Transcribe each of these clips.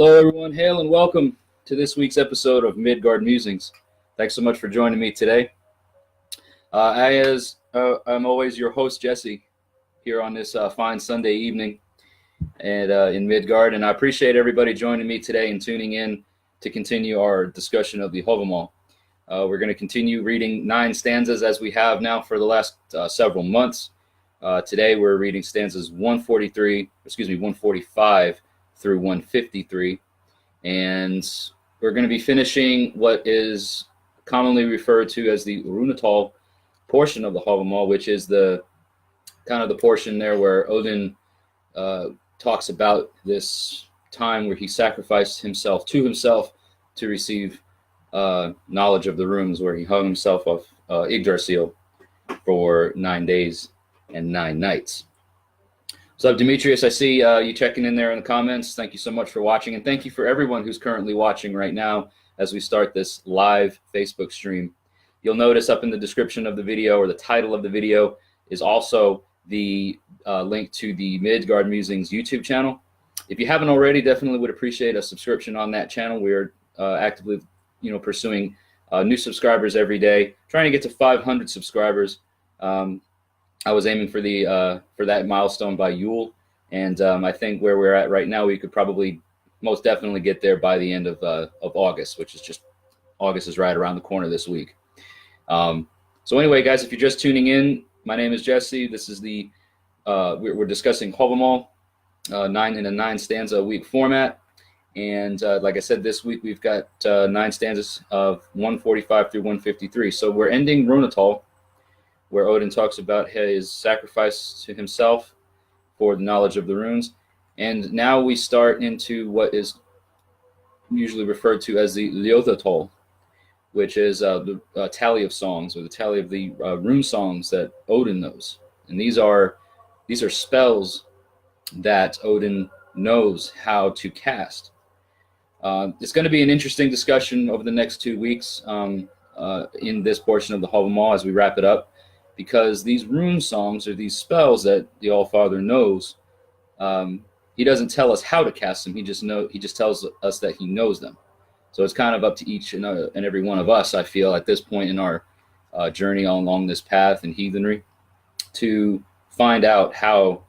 Hello, everyone. Hail and welcome to this week's episode of Midgard Musings. Thanks so much for joining me today. I'm always your host, Jesse, here on this fine Sunday evening and in Midgard. And I appreciate everybody joining me today and tuning in to continue our discussion of the Hávamál. We're going to continue reading 9 stanzas as we have now for the last several months. Today we're reading stanzas 145 through 153, and we're going to be finishing what is commonly referred to as the Ljothatal portion of the Hávamál, which is the kind of the portion there where Odin talks about this time where he sacrificed himself to receive knowledge of the runes, where he hung himself off Yggdrasil for 9 days and 9 nights. So, Demetrius, I see you checking in there in the comments. Thank you so much for watching, and thank you for everyone who's currently watching right now as we start this live Facebook stream. You'll notice up in the description of the video, or the title of the video, is also the link to the Midgard Musings YouTube channel. If you haven't already, definitely would appreciate a subscription on that channel. We're actively, pursuing new subscribers every day, trying to get to 500 subscribers. I was aiming for that milestone by Yule, and I think where we're at right now, we could probably most definitely get there by the end of August, which is just August is right around the corner this week. So anyway, guys, if you're just tuning in, my name is Jesse. This is we're discussing Hávamál, 9 in a 9 stanza a week format, and like I said, this week we've got 9 stanzas of 145 through 153. So we're ending Ljothatal, where Odin talks about his sacrifice to himself for the knowledge of the runes. And now we start into what is usually referred to as the Ljothatal, which is the tally of songs, or the tally of the rune songs that Odin knows. And these are spells that Odin knows how to cast. It's going to be an interesting discussion over the next 2 weeks in this portion of the Hávamál as we wrap it up, because these rune songs, or these spells that the All-Father knows, he doesn't tell us how to cast them. He just tells us that he knows them. So it's kind of up to each and every one of us, I feel, at this point in our journey along this path in heathenry, to find out how,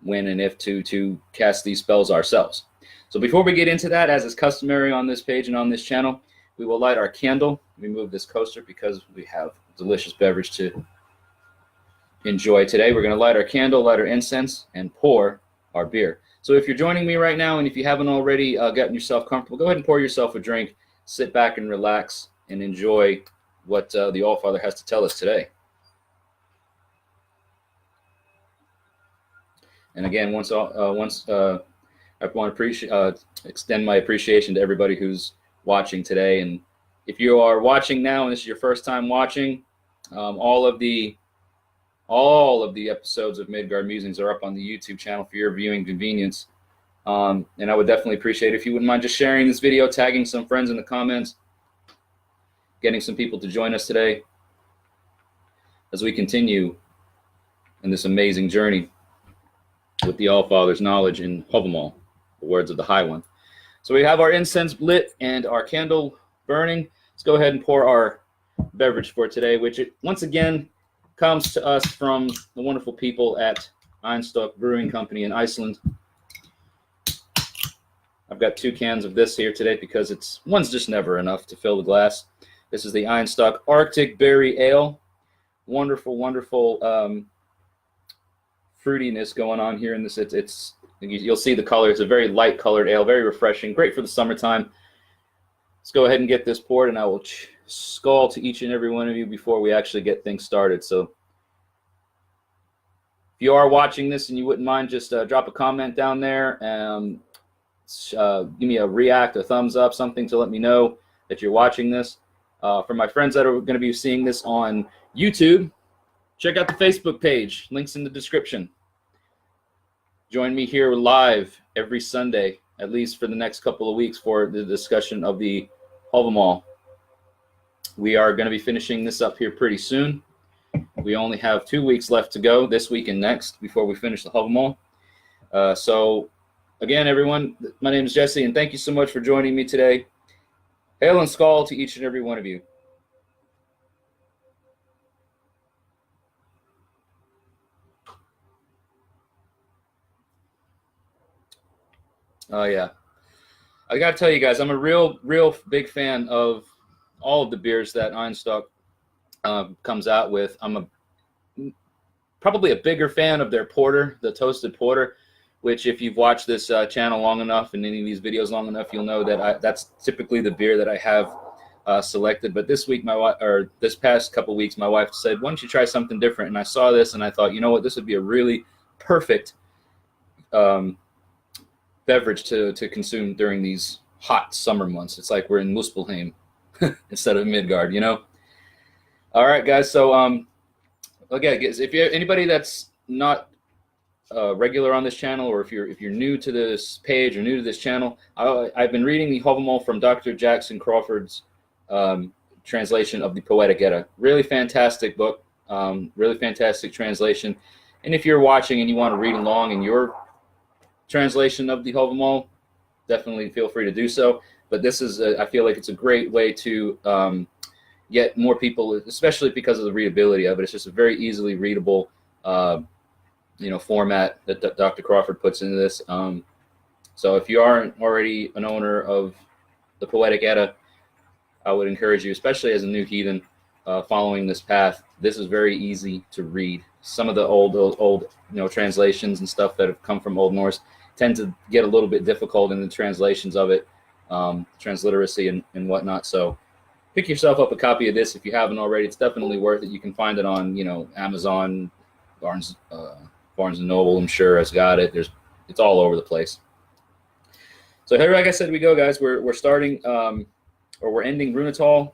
when, and if to cast these spells ourselves. So before we get into that, as is customary on this page and on this channel, we will light our candle. We move this coaster because we have delicious beverage to enjoy today. We're going to light our candle, light our incense, and pour our beer. So if you're joining me right now, and if you haven't already gotten yourself comfortable, go ahead and pour yourself a drink, sit back and relax, and enjoy what the All-Father has to tell us today. And again, I want to extend my appreciation to everybody who's watching today. And if you are watching now and this is your first time watching, all of the episodes of Midgard Musings are up on the YouTube channel for your viewing convenience. And I would definitely appreciate it if you wouldn't mind just sharing this video, tagging some friends in the comments, getting some people to join us today as we continue in this amazing journey with the All-Father's knowledge in Hávamál, the words of the High One. So we have our incense lit and our candle burning. Let's go ahead and pour our beverage for today, which once again comes to us from the wonderful people at Einstock Brewing Company in Iceland. I've got 2 cans of this here today because one's just never enough to fill the glass. This is the Einstock Arctic Berry Ale. Wonderful, wonderful fruitiness going on here in this. You'll see the color. It's a very light colored ale, very refreshing, great for the summertime. Let's go ahead and get this poured, and I will skull to each and every one of you before we actually get things started. So if you are watching this and you wouldn't mind, just drop a comment down there. Give me a react, a thumbs up, something to let me know that you're watching this. For my friends that are going to be seeing this on YouTube, check out the Facebook page. Links in the description. Join me here live every Sunday, at least for the next couple of weeks, for the discussion of the Hávamál. We are going to be finishing this up here pretty soon. We only have 2 weeks left to go, this week and next, before we finish the Hávamál. So again, everyone, my name is Jesse, and thank you so much for joining me today. Hail and Skál to each and every one of you. Oh, yeah. I got to tell you guys, I'm a real big fan of all of the beers that Einstock comes out with. I'm probably a bigger fan of their porter, the toasted porter, which if you've watched this channel long enough and any of these videos long enough, you'll know that that's typically the beer that I have selected. But this week, this past couple weeks, my wife said, "Why don't you try something different?" And I saw this, and I thought, you know what, this would be a really perfect beverage to consume during these hot summer months. It's like we're in Muspelheim instead of Midgard, you know. All right, guys. So again, if you anybody that's not regular on this channel, or if you're new to this page or new to this channel, I've been reading the Hávamál from Dr. Jackson Crawford's translation of the Poetic Edda. Really fantastic book, really fantastic translation. And if you're watching and you want to read along in your translation of the Hávamál, definitely feel free to do so. But this is, I feel like it's a great way to get more people, especially because of the readability of it. It's just a very easily readable format that Dr. Crawford puts into this. So if you aren't already an owner of the Poetic Edda, I would encourage you, especially as a new heathen, following this path. This is very easy to read. Some of the old translations and stuff that have come from Old Norse tend to get a little bit difficult in the translations of it, transliteracy and whatnot. So pick yourself up a copy of this if you haven't already. It's definitely worth it. You can find it on Amazon, Barnes and Noble, I'm sure, has got it. It's all over the place. So here, like I said, we go, guys. We're starting or we're ending Ljothatal,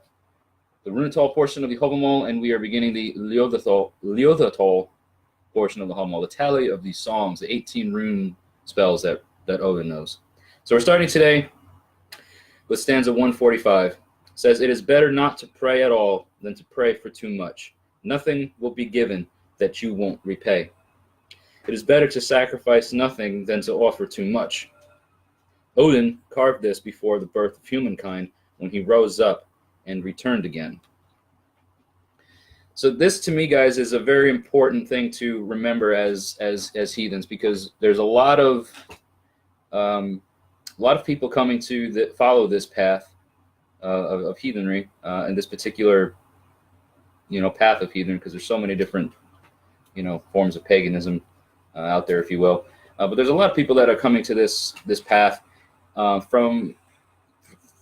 the Ljothatal portion of the Hávamál, and we are beginning the Ljothatal portion of the Hávamál, the tally of these songs, the 18 rune spells that Odin knows. So we're starting today with stanza 145. It says, "It is better not to pray at all than to pray for too much. Nothing will be given that you won't repay. It is better to sacrifice nothing than to offer too much. Odin carved this before the birth of humankind when he rose up and returned again." So this, to me, guys, is a very important thing to remember as heathens, because there's a lot of people coming to follow this path of heathenry, and this particular path of heathenry, because there's so many different forms of paganism out there, if you will. But there's a lot of people that are coming to this path from,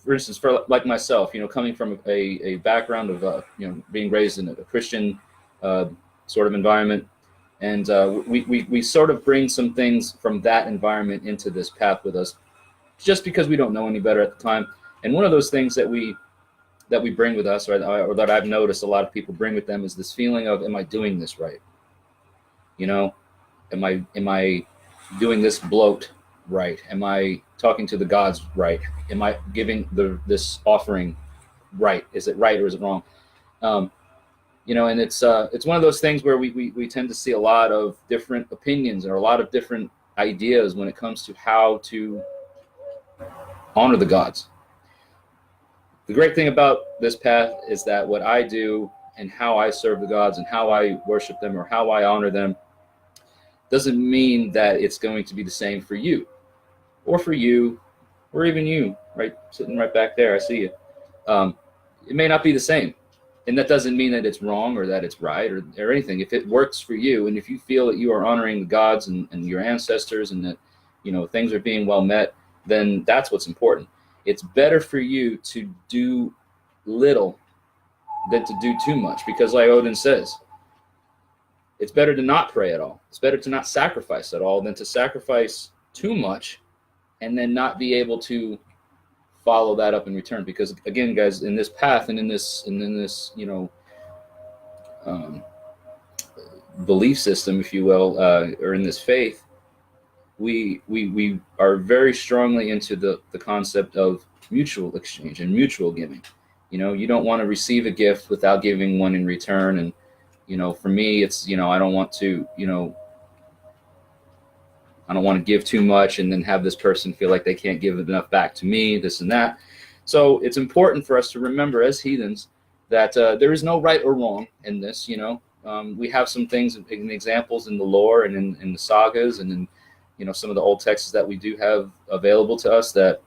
for instance, like myself, coming from a background of being raised in a Christian sort of environment, and we sort of bring some things from that environment into this path with us, just because we don't know any better at the time. And one of those things that we bring with us, or that I've noticed a lot of people bring with them, is this feeling of, am I doing this right? Am I doing this bloat right? Am I talking to the gods right? Am I giving this offering right? Is it right or is it wrong? And it's one of those things where we tend to see a lot of different opinions or a lot of different ideas when it comes to how to honor the gods. The great thing about this path is that what I do and how I serve the gods and how I worship them or how I honor them doesn't mean that it's going to be the same for you, or even you, right, sitting right back there. I see you. It may not be the same, and that doesn't mean that it's wrong or that it's right or anything. If it works for you, and if you feel that you are honoring the gods and your ancestors, and that things are being well met, then that's what's important. It's better for you to do little than to do too much, because like Odin says, it's better to not pray at all. It's better to not sacrifice at all than to sacrifice too much and then not be able to follow that up in return. Because again, guys, in this path and in this belief system, if you will, or in this faith, we are very strongly into the concept of mutual exchange and mutual giving. You don't want to receive a gift without giving one in return. And for me, it's I don't want to I don't want to give too much and then have this person feel like they can't give enough back to me, this and that. So it's important for us to remember as heathens that there is no right or wrong in this. We have some things and examples in the lore and in the sagas and in some of the old texts that we do have available to us that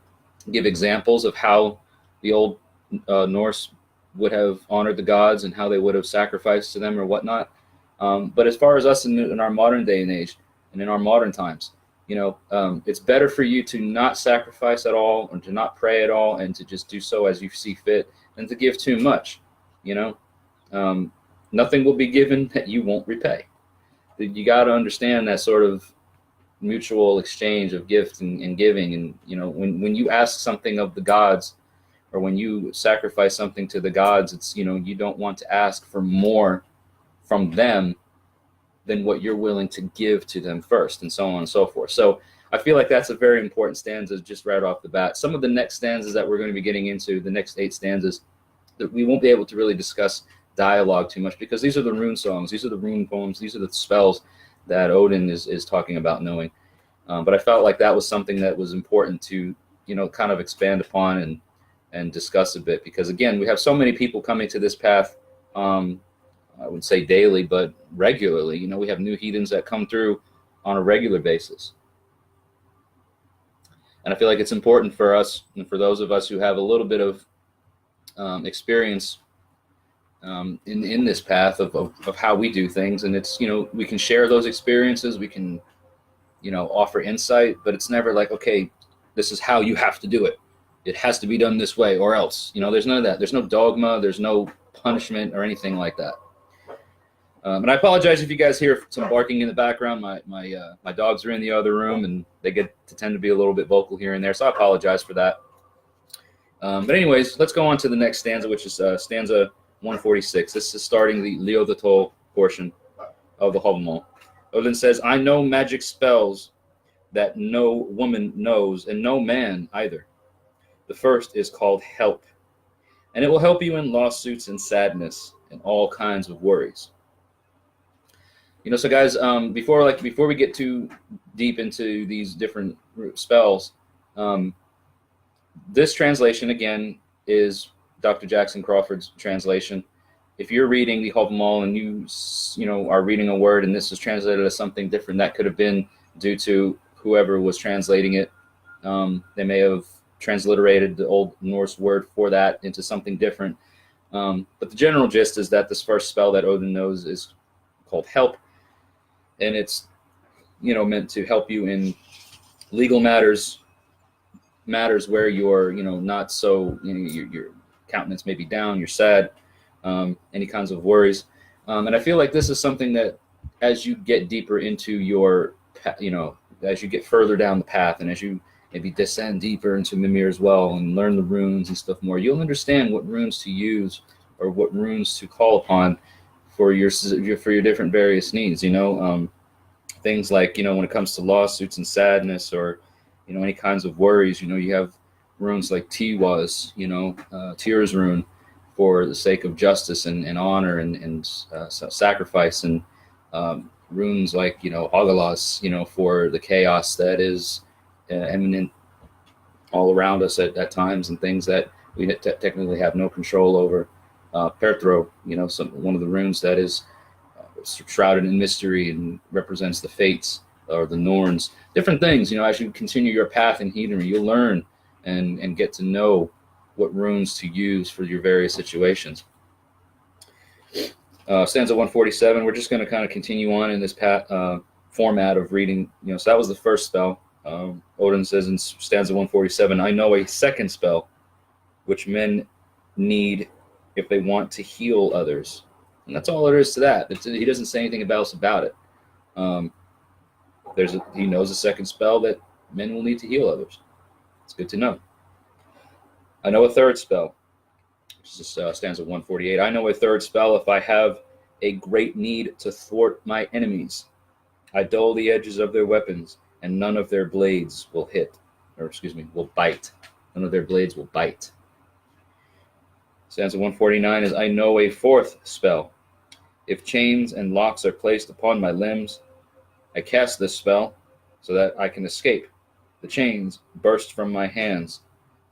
give examples of how the old Norse would have honored the gods and how they would have sacrificed to them or whatnot. But as far as us in our modern day and age and in our modern times, it's better for you to not sacrifice at all or to not pray at all and to just do so as you see fit than to give too much. Nothing will be given that you won't repay. You got to understand that sort of mutual exchange of gift and giving. And, when you ask something of the gods or when you sacrifice something to the gods, it's, you don't want to ask for more from them than what you're willing to give to them first, and so on and so forth. So I feel like that's a very important stanza just right off the bat. Some of the next stanzas that we're going to be getting into, the next 8 stanzas, that we won't be able to really discuss dialogue too much because these are the rune songs, these are the rune poems, these are the spells that Odin is talking about knowing. But I felt like that was something that was important to, kind of expand upon and discuss a bit, because again, we have so many people coming to this path, I would say daily, but regularly. We have new heathens that come through on a regular basis. And I feel like it's important for us and for those of us who have a little bit of experience in this path of how we do things. And it's, we can share those experiences, we can, offer insight, but it's never like, okay, this is how you have to do it. It has to be done this way or else. There's none of that. There's no dogma, there's no punishment or anything like that. And I apologize if you guys hear some barking in the background. My dogs are in the other room, and they tend to be a little bit vocal here and there, so I apologize for that. But anyways, let's go on to the next stanza, which is stanza 146. This is starting the Ljothatal portion of the Hávamál. Odin says, I know magic spells that no woman knows, and no man either. The first is called help, and it will help you in lawsuits and sadness and all kinds of worries. So guys, before we get too deep into these different spells, this translation again is Dr. Jackson Crawford's translation. If you're reading the Hávamál and you are reading a word and this is translated as something different, that could have been due to whoever was translating it. They may have transliterated the Old Norse word for that into something different. But the general gist is that this first spell that Odin knows is called help. And it's, meant to help you in legal matters where you're, not so, your countenance may be down, you're sad, any kinds of worries. And I feel like this is something that as you get deeper into your, as you get further down the path and as you maybe descend deeper into Mimir as well and learn the runes and stuff more, you'll understand what runes to use or what runes to call upon for your different various needs. Things like, when it comes to lawsuits and sadness or, any kinds of worries, you have runes like Tiwa's, Tyr's rune for the sake of justice and honor and sacrifice, and runes like, Hávamál, for the chaos that is imminent all around us at times and things that we technically have no control over. Perthro, one of the runes that is shrouded in mystery and represents the fates or the Norns, different things. As you continue your path in heathenry, you'll learn and get to know what runes to use for your various situations. Stanza 147, we're just going to kind of continue on in this format of reading. So that was the first spell. Odin says in stanza 147, I know a second spell which men need if they want to heal others. And that's all there is to that. He doesn't say anything else about it. He knows a second spell that men will need to heal others. It's good to know. I know a third spell, which is stanza 148. I know a third spell if I have a great need to thwart my enemies. I dull the edges of their weapons, and none of their blades will bite. None of their blades will bite. Stanza 149 is, I know a fourth spell. If chains and locks are placed upon my limbs, I cast this spell, so that I can escape. The chains burst from my hands,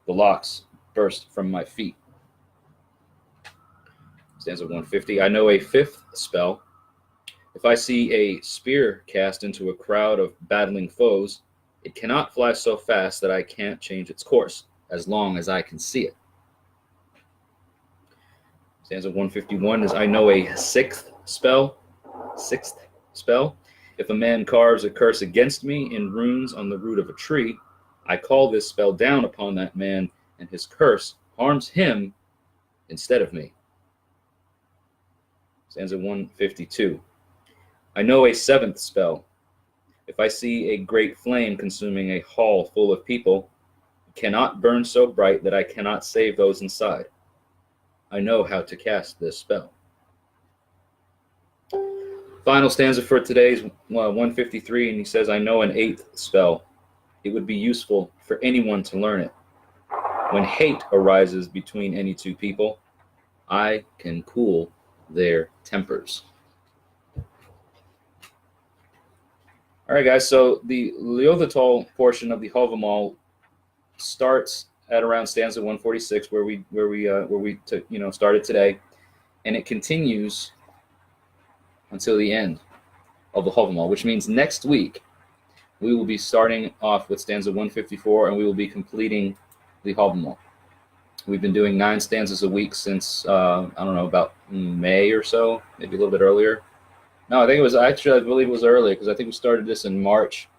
the locks burst from my feet. Stanza 150. I know a fifth spell. If I see a spear cast into a crowd of battling foes, it cannot fly so fast that I can't change its course, as long as I can see it. Stanza 151 is I know a sixth spell. Sixth spell. If a man carves a curse against me in runes on the root of a tree, I call this spell down upon that man, and his curse harms him instead of me. Stanza 152. I know a seventh spell. If I see a great flame consuming a hall full of people, it cannot burn so bright that I cannot save those inside. I know how to cast this spell. Final stanza for today is 153, and he says, I know an eighth spell. It would be useful for anyone to learn it. When hate arises between any two people, I can cool their tempers. All right, guys, so the Ljothatal portion of the Hávamál starts at around stanza 146, where we started today, and it continues until the end of the Hávamál, which means next week we will be starting off with stanza 154, and we will be completing the Hávamál. We've been doing 9 stanzas a week since I don't know, about May or so, maybe a little bit earlier. No, I think it was actually, I believe it was earlier, because I think we started this in March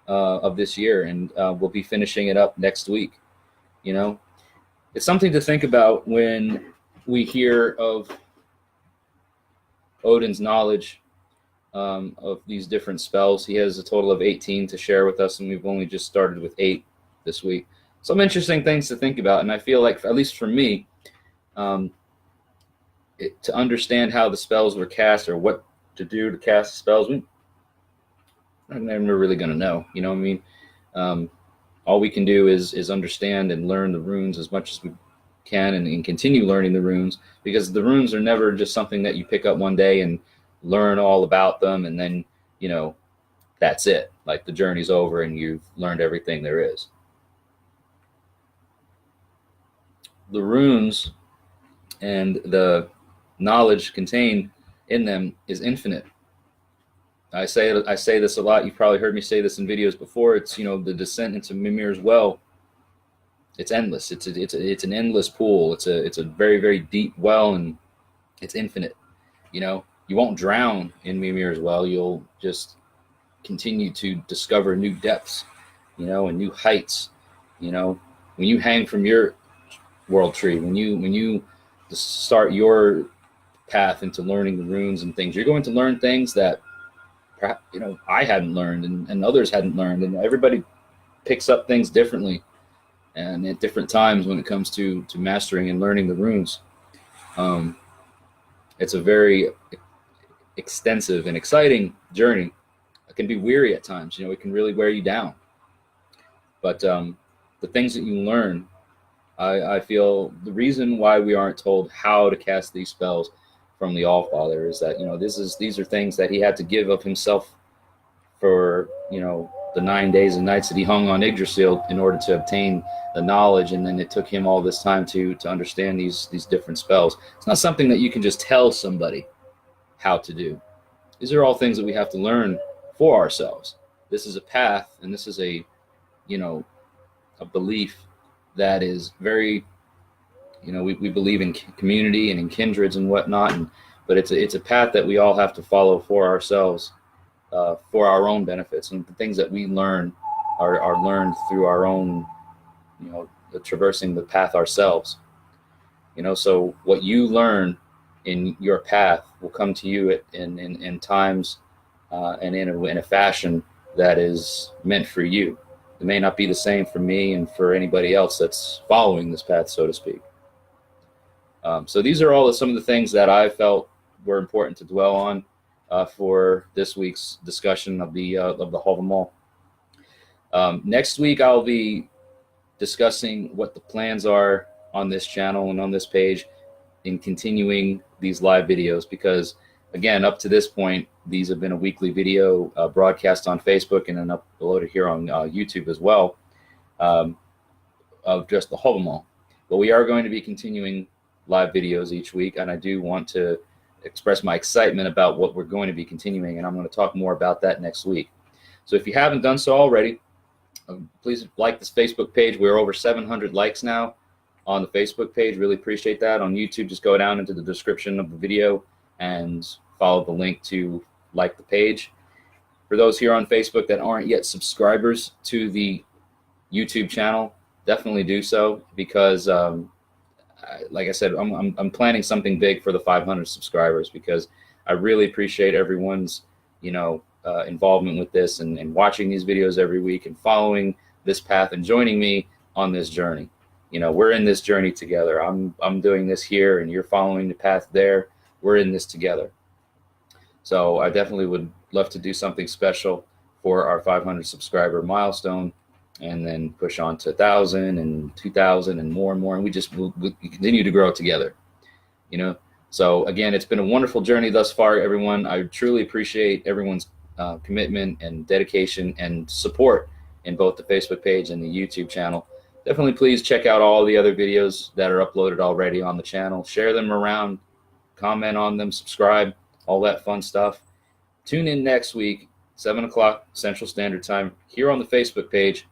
of this year, and we'll be finishing it up next week. You know, it's something to think about when we hear of Odin's knowledge of these different spells. He has a total of 18 to share with us, and we've only just started with 8 this week. Some interesting things to think about, and I feel like, at least for me, to understand how the spells were cast or what to do to cast the spells, I'm never really going to know. You know what I mean? All we can do is understand and learn the runes as much as we can, and continue learning the runes, because the runes are never just something that you pick up one day and learn all about them, and then, you know, that's it. Like, the journey's over and you've learned everything there is. The runes and the knowledge contained in them is infinite. I say this a lot. You've probably heard me say this in videos before. It's, you know, the descent into Mimir's well. It's endless. It's an endless pool. It's a very, very deep well, and it's infinite. You know, you won't drown in Mimir's well. You'll just continue to discover new depths, you know, and new heights. You know, when you hang from your world tree, when you start your path into learning the runes and things, you're going to learn things that, you know, I hadn't learned, and others hadn't learned, and everybody picks up things differently and at different times when it comes to mastering and learning the runes. It's a very extensive and exciting journey. It can be weary at times. You know, it can really wear you down. But the things that you learn, I feel the reason why we aren't told how to cast these spells from the Allfather is that, you know, these are things that he had to give of himself for, you know, the 9 days and nights that he hung on Yggdrasil in order to obtain the knowledge, and then it took him all this time to understand these different spells. It's not something that you can just tell somebody how to do. These are all things that we have to learn for ourselves. This is a path, and this is a, you know, a belief that is very, you know, we believe in community and in kindreds and whatnot, but it's a path that we all have to follow for ourselves, for our own benefits. And the things that we learn are learned through our own, you know, traversing the path ourselves. You know, so what you learn in your path will come to you in times and in a fashion that is meant for you. It may not be the same for me and for anybody else that's following this path, so to speak. So these are all some of the things that I felt were important to dwell on for this week's discussion of the Hávamál. Next week, I'll be discussing what the plans are on this channel and on this page in continuing these live videos, because again, up to this point, these have been a weekly video broadcast on Facebook and then uploaded here on YouTube as well, of just the Hávamál. But we are going to be continuing live videos each week, and I do want to express my excitement about what we're going to be continuing, and I'm going to talk more about that next week. So if you haven't done so already, please like this Facebook page. We're over 700 likes now on the Facebook page. Really appreciate that. On YouTube, just go down into the description of the video and follow the link to like the page. For those here on Facebook that aren't yet subscribers to the YouTube channel, definitely do so, because like I said, I'm planning something big for the 500 subscribers, because I really appreciate everyone's involvement with this and watching these videos every week and following this path and joining me on this journey. We're in this journey together. I'm doing this here and you're following the path there. We're in this together. So I definitely would love to do something special for our 500 subscriber milestone, and then push on to 1,000 and 2,000 and more, and we continue to grow together. So again, it's been a wonderful journey thus far, everyone. I truly appreciate everyone's commitment and dedication and support in both the Facebook page and the YouTube channel. Definitely please check out all the other videos that are uploaded already on the channel. Share them around, comment on them, subscribe, all that fun stuff. Tune in next week, 7 o'clock Central Standard Time, here on the Facebook page.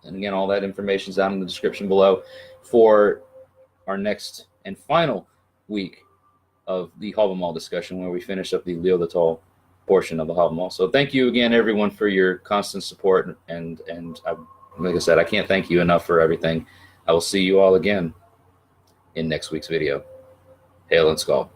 And again, all that information is down in the description below for our next and final week of the Hávamál discussion, where we finish up the Ljothatal portion of the Hávamál. So thank you again, everyone, for your constant support. And like I said, I can't thank you enough for everything. I will see you all again in next week's video. Hail and Skull.